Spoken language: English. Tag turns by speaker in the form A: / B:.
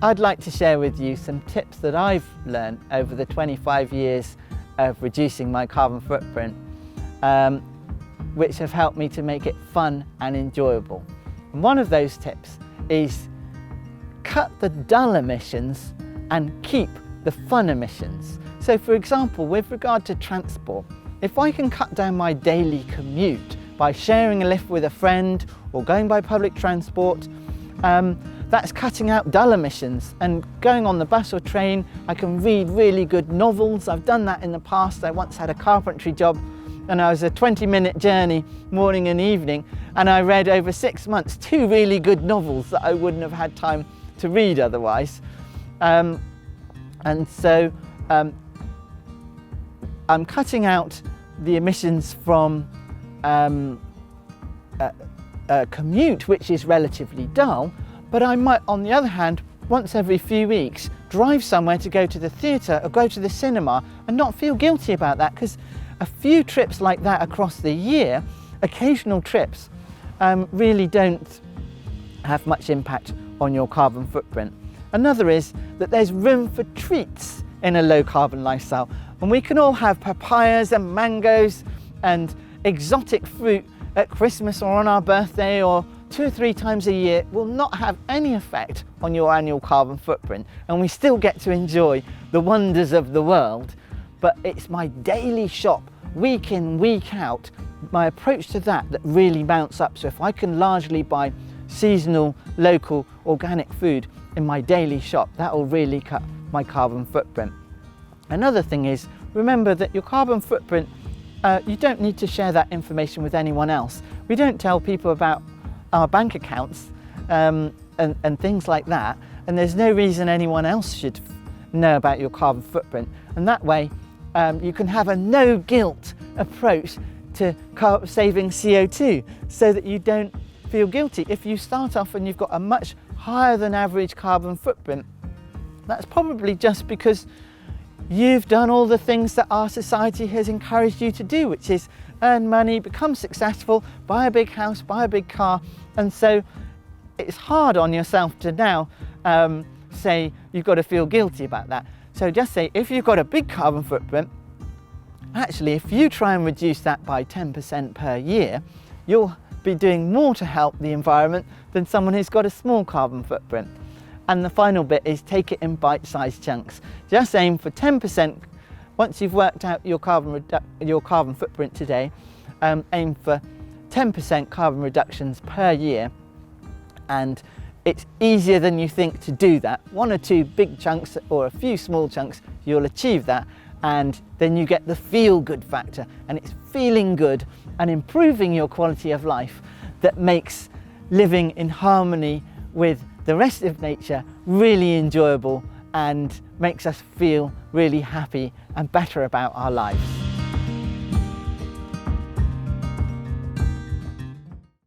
A: I'd like to share with you some tips that I've learned over the 25 years of reducing my carbon footprint, which have helped me to make it fun and enjoyable. And one of those tips is cut the dull emissions and keep the fun emissions. So for example, with regard to transport, if I can cut down my daily commute by sharing a lift with a friend or going by public transport, that's cutting out dull emissions. And going on the bus or train, I can read really good novels. I've done that in the past. I once had a carpentry job and I was a 20-minute journey morning and evening, and I read over 6 months 2 really good novels that I wouldn't have had time to read otherwise. And so I'm cutting out the emissions from a commute, which is relatively dull, but I might, on the other hand, once every few weeks, drive somewhere to go to the theatre or go to the cinema and not feel guilty about that, because a few trips like that across the year, occasional trips, really don't have much impact on your carbon footprint. Another is that there's room for treats in a low carbon lifestyle, and we can all have papayas and mangoes and exotic fruit at Christmas or on our birthday, or 2 or 3 times a year will not have any effect on your annual carbon footprint, and we still get to enjoy the wonders of the world. But it's my daily shop, week in, week out, my approach to that really mounts up. So if I can largely buy seasonal, local, organic food in my daily shop, that will really cut my carbon footprint. Another thing is, remember that your carbon footprint, you don't need to share that information with anyone else. We don't tell people about our bank accounts and things like that, and there's no reason anyone else should know about your carbon footprint. And that way you can have a no guilt approach to saving CO2, so that you don't feel guilty. If you start off and you've got a much higher than average carbon footprint, that's probably just because you've done all the things that our society has encouraged you to do, which is earn money, become successful, buy a big house, buy a big car. And so it's hard on yourself to now say you've got to feel guilty about that. So just say, if you've got a big carbon footprint, actually if you try and reduce that by 10% per year, you'll be doing more to help the environment than someone who's got a small carbon footprint. And the final bit is take it in bite-sized chunks. Just aim for 10%. Once you've worked out your carbon footprint today, aim for 10% carbon reductions per year. And it's easier than you think to do that. 1 or 2 big chunks or a few small chunks, you'll achieve that. And then you get the feel-good factor, and it's feeling good and improving your quality of life that makes living in harmony with the rest of nature really enjoyable and makes us feel really happy and better about our lives.